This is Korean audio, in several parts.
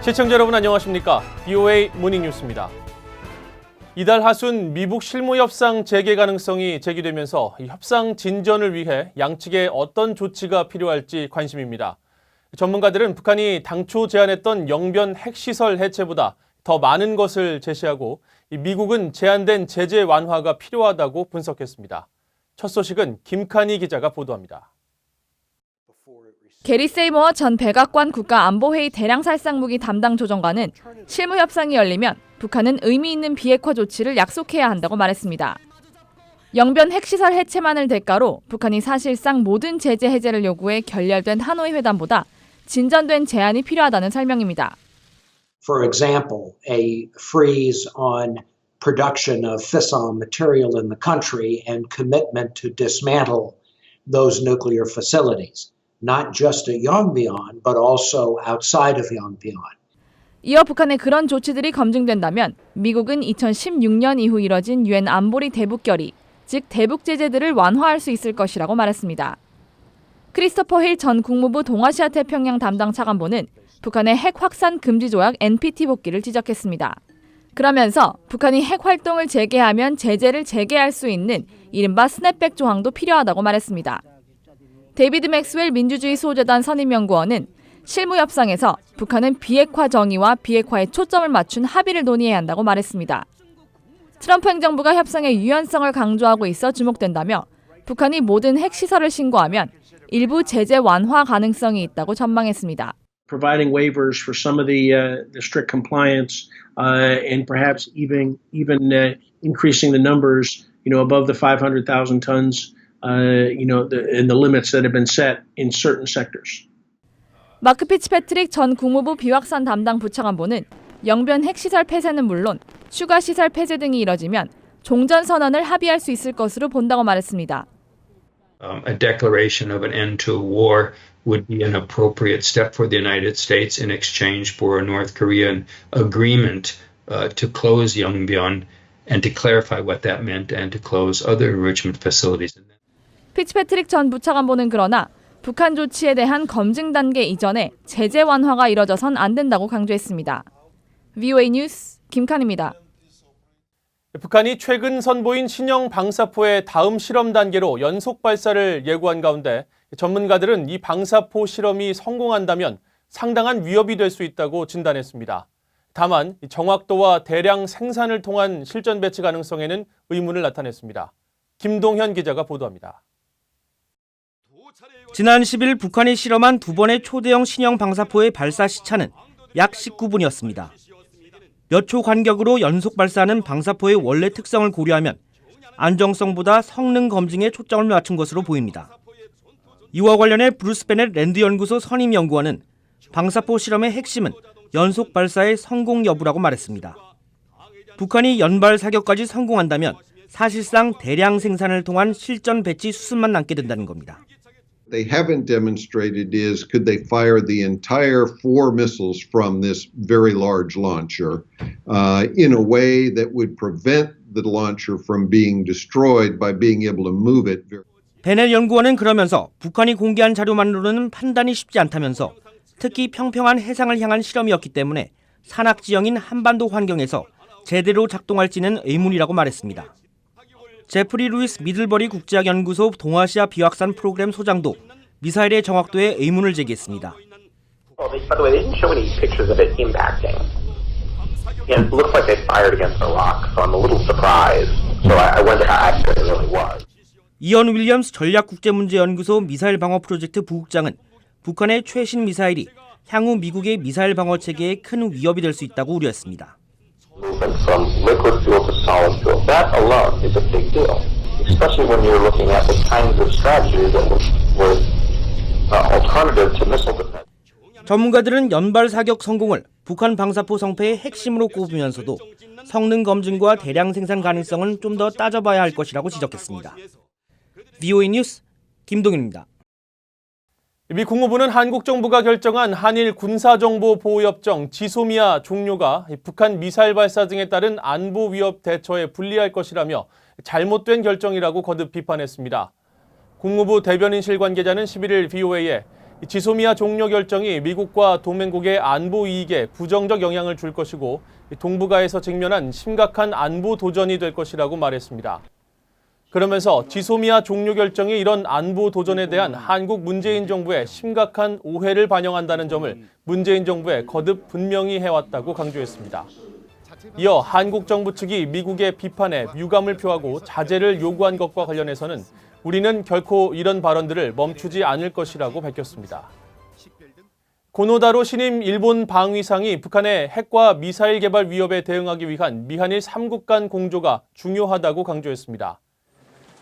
시청자 여러분 안녕하십니까? BOA 모닝뉴스입니다. 이달 하순 미북 실무 협상 재개 가능성이 제기되면서 이 협상 진전을 위해 양측에 어떤 조치가 필요할지 관심입니다. 전문가들은 북한이 당초 제안했던 영변 핵시설 해체보다 더 많은 것을 제시하고 미국은 제한된 제재 완화가 필요하다고 분석했습니다. 첫 소식은 김칸희 기자가 보도합니다. 게리 세이머어 전 백악관 국가안보회의 대량살상무기 담당 조정관은 실무 협상이 열리면 북한은 의미 있는 비핵화 조치를 약속해야 한다고 말했습니다. 영변 핵시설 해체만을 대가로 북한이 사실상 모든 제재 해제를 요구해 결렬된 하노이 회담보다 진전된 제안이 필요하다는 설명입니다. For example, a freeze on production of fissile material in the country and commitment to dismantle those nuclear facilities. Not just at Yongbyon, but also outside of Yongbyon. 이어 북한의 그런 조치들이 검증된다면 미국은 2016년 이후 이뤄진 유엔 안보리 대북 결의, 즉 대북 제재들을 완화할 수 있을 것이라고 말했습니다. 크리스토퍼 힐 전 국무부 동아시아 태평양 담당 차관보는 북한의 핵 확산 금지 조약 NPT 복귀를 지적했습니다. 그러면서 북한이 핵 활동을 재개하면 제재를 재개할 수 있는 이른바 스냅백 조항도 필요하다고 말했습니다. 데이비드 맥스웰 민주주의 수호재단 선임연구원은 실무 협상에서 북한은 비핵화 정의와 비핵화에 초점을 맞춘 합의를 논의해야 한다고 말했습니다. 트럼프 행정부가 협상의 유연성을 강조하고 있어 주목된다며 북한이 모든 핵시설을 신고하면 일부 제재 완화 가능성이 있다고 전망했습니다. Providing waivers for some of the strict compliance and perhaps even increasing the numbers, above the 500,000 tons. In the limits that have been set in certain sectors. 마크 피츠패트릭 전 국무부 비확산 담당 부차관보는 영변 핵시설 폐쇄는 물론 추가 시설 폐쇄 등이 이뤄지면 종전 선언을 합의할 수 있을 것으로 본다고 말했습니다. A declaration of an end to a war would be an appropriate step for the United States in exchange for a North Korean agreement to close Yongbyon and to clarify what that meant and to close other enrichment facilities. 피츠패트릭 전 부차관보는 그러나 북한 조치에 대한 검증 단계 이전에 제재 완화가 이뤄져선 안 된다고 강조했습니다. VOA 뉴스 김칸입니다. 북한이 최근 선보인 신형 방사포의 다음 실험 단계로 연속 발사를 예고한 가운데 전문가들은 이 방사포 실험이 성공한다면 상당한 위협이 될 수 있다고 진단했습니다. 다만 정확도와 대량 생산을 통한 실전 배치 가능성에는 의문을 나타냈습니다. 김동현 기자가 보도합니다. 지난 10일 북한이 실험한 두 번의 초대형 신형 방사포의 발사 시차는 약 19분이었습니다. 몇 초 간격으로 연속 발사하는 방사포의 원래 특성을 고려하면 안정성보다 성능 검증에 초점을 맞춘 것으로 보입니다. 이와 관련해 브루스 베넷 랜드 연구소 선임 연구원은 방사포 실험의 핵심은 연속 발사의 성공 여부라고 말했습니다. 북한이 연발 사격까지 성공한다면 사실상 대량 생산을 통한 실전 배치 수습만 남게 된다는 겁니다. They haven't demonstrated is could they fire the entire 4 missiles from this very large launcher in a way that would prevent the launcher from being destroyed by being able to move it. 베넬 연구원은 그러면서 북한이 공개한 자료만으로는 판단이 쉽지 않다면서 특히 평평한 해상을 향한 실험이었기 때문에 산악지형인 한반도 환경에서 제대로 작동할지는 의문이라고 말했습니다. 제프리 루이스 미들버리 국제학연구소 동아시아 비확산 프로그램 소장도 미사일의 정확도에 의문을 제기했습니다. 이언 윌리엄스 전략국제문제연구소 미사일 방어 프로젝트 부국장은 북한의 최신 미사일이 향후 미국의 미사일 방어 체계에 큰 위협이 될 수 있다고 우려했습니다. Movement from liquid fuel to solid fuel. That alone is a big deal, especially when you're looking at the kinds of strategies that were alternative to missile defense. 전문가들은 연발 사격 성공을 북한 방사포 성패의 핵심으로 꼽으면서도 성능 검증과 대량 생산 가능성은 좀 더 따져봐야 할 것이라고 지적했습니다. VOA 뉴스 김동윤입니다. 미 국무부는 한국 정부가 결정한 한일 군사정보보호협정 지소미아 종료가 북한 미사일 발사 등에 따른 안보 위협 대처에 불리할 것이라며 잘못된 결정이라고 거듭 비판했습니다. 국무부 대변인실 관계자는 11일 VOA에 지소미아 종료 결정이 미국과 동맹국의 안보 이익에 부정적 영향을 줄 것이고 동북아에서 직면한 심각한 안보 도전이 될 것이라고 말했습니다. 그러면서 지소미아 종료 결정이 이런 안보 도전에 대한 한국 문재인 정부의 심각한 오해를 반영한다는 점을 문재인 정부에 거듭 분명히 해왔다고 강조했습니다. 이어 한국 정부 측이 미국의 비판에 유감을 표하고 자제를 요구한 것과 관련해서는 우리는 결코 이런 발언들을 멈추지 않을 것이라고 밝혔습니다. 고노다로 신임 일본 방위상이 북한의 핵과 미사일 개발 위협에 대응하기 위한 미한일 3국 간 공조가 중요하다고 강조했습니다.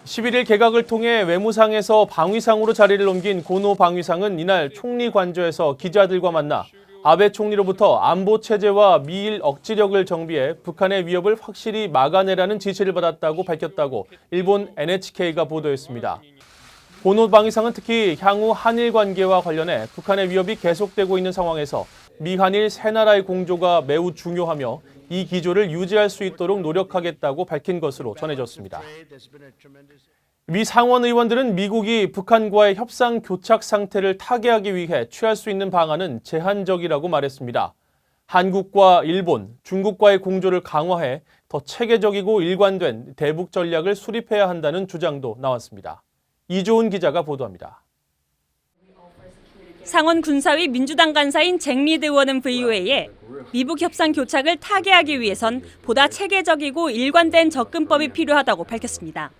11일 개각을 통해 외무상에서 방위상으로 자리를 옮긴 고노 방위상은 이날 총리 관저에서 기자들과 만나 아베 총리로부터 안보 체제와 미일 억지력을 정비해 북한의 위협을 확실히 막아내라는 지시를 받았다고 밝혔다고 일본 NHK가 보도했습니다. 고노 방위상은 특히 향후 한일 관계와 관련해 북한의 위협이 계속되고 있는 상황에서 미한일 세 나라의 공조가 매우 중요하며 이 기조를 유지할 수 있도록 노력하겠다고 밝힌 것으로 전해졌습니다. 미 상원 의원들은 미국이 북한과의 협상 교착 상태를 타개하기 위해 취할 수 있는 방안은 제한적이라고 말했습니다. 한국과 일본, 중국과의 공조를 강화해 더 체계적이고 일관된 대북 전략을 수립해야 한다는 주장도 나왔습니다. 이조은 기자가 보도합니다. 상원 군사위 민주당 간사인 잭 리드 의원은 VOA에 미북 협상 교착을 타개하기 위해선 보다 체계적이고 일관된 접근법이 필요하다고 밝혔습니다.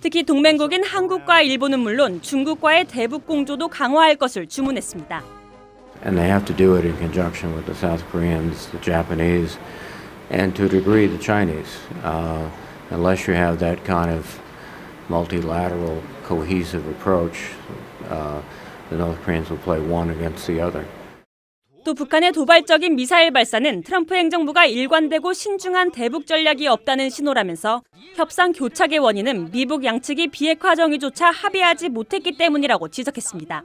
특히 동맹국인 한국과 일본은 물론 중국과의 대북 공조도 강화할 것을 주문했습니다. And they have to do it in conjunction with the South Koreans, the Japanese, and to a degree the Chinese. Unless you have that kind of multilateral, cohesive approach, the North Koreans will play one against the other. 또 북한의 도발적인 미사일 발사는 트럼프 행정부가 일관되고 신중한 대북 전략이 없다는 신호라면서 협상 교착의 원인은 미북 양측이 비핵화 정의조차 합의하지 못했기 때문이라고 지적했습니다.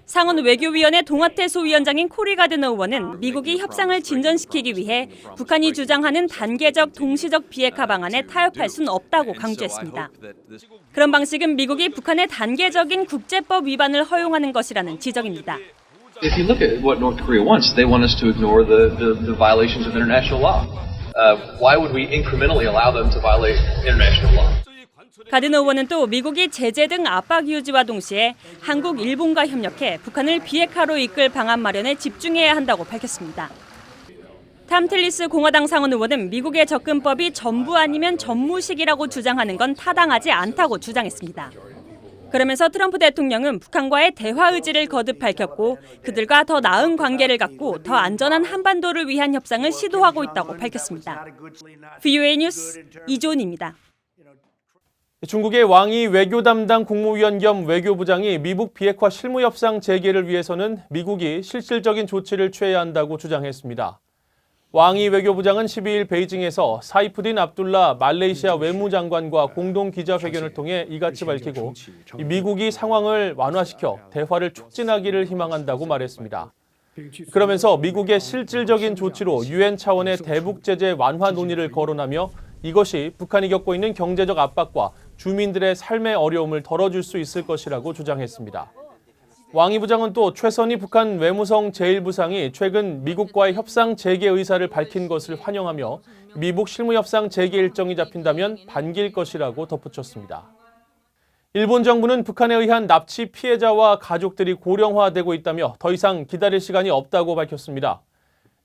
상원 외교위원회 동아태 소위원장인 코리 가드너 의원은 미국이 협상을 진전시키기 위해 북한이 주장하는 단계적 동시적 비핵화 방안에 타협할 수는 없다고 강조했습니다. 그런 방식은 미국이 북한의 단계적인 국제법 위반을 허용하는 것이라는 지적입니다. If you look at what North Korea wants, they want us to ignore the violations of international law. Why would we incrementally allow them to violate international law? 가드너 의원은 또 미국이 제재 등 압박 유지와 동시에 한국, 일본과 협력해 북한을 비핵화로 이끌 방안 마련에 집중해야 한다고 밝혔습니다. 탐 틸리스 공화당 상원 의원은 미국의 접근법이 전부 아니면 전무식이라고 주장하는 건 타당하지 않다고 주장했습니다. 그러면서 트럼프 대통령은 북한과의 대화 의지를 거듭 밝혔고 그들과 더 나은 관계를 갖고 더 안전한 한반도를 위한 협상을 시도하고 있다고 밝혔습니다. VOA 뉴스 이조은입니다. 중국의 왕이 외교 담당 국무위원 겸 외교부장이 미북 비핵화 실무협상 재개를 위해서는 미국이 실질적인 조치를 취해야 한다고 주장했습니다. 왕이 외교부장은 12일 베이징에서 사이프딘 압둘라 말레이시아 외무장관과 공동 기자회견을 통해 이같이 밝히고 미국이 상황을 완화시켜 대화를 촉진하기를 희망한다고 말했습니다. 그러면서 미국의 실질적인 조치로 유엔 차원의 대북 제재 완화 논의를 거론하며 이것이 북한이 겪고 있는 경제적 압박과 주민들의 삶의 어려움을 덜어줄 수 있을 것이라고 주장했습니다. 왕이 부장은 또 최선희 북한 외무성 제1부상이 최근 미국과의 협상 재개 의사를 밝힌 것을 환영하며 미북 실무협상 재개 일정이 잡힌다면 반길 것이라고 덧붙였습니다. 일본 정부는 북한에 의한 납치 피해자와 가족들이 고령화되고 있다며 더 이상 기다릴 시간이 없다고 밝혔습니다.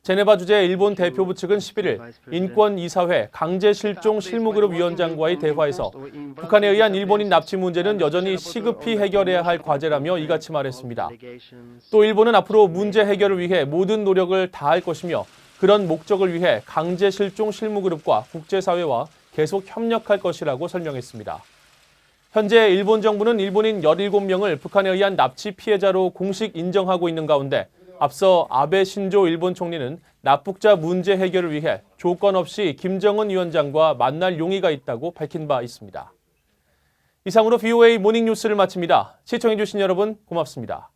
제네바 주재 일본 대표부 측은 11일 인권이사회 강제실종 실무그룹 위원장과의 대화에서 북한에 의한 일본인 납치 문제는 여전히 시급히 해결해야 할 과제라며 이같이 말했습니다. 또 일본은 앞으로 문제 해결을 위해 모든 노력을 다할 것이며 그런 목적을 위해 강제실종 실무그룹과 국제사회와 계속 협력할 것이라고 설명했습니다. 현재 일본 정부는 일본인 17명을 북한에 의한 납치 피해자로 공식 인정하고 있는 가운데 앞서 아베 신조 일본 총리는 납북자 문제 해결을 위해 조건 없이 김정은 위원장과 만날 용의가 있다고 밝힌 바 있습니다. 이상으로 VOA 모닝뉴스를 마칩니다. 시청해주신 여러분 고맙습니다.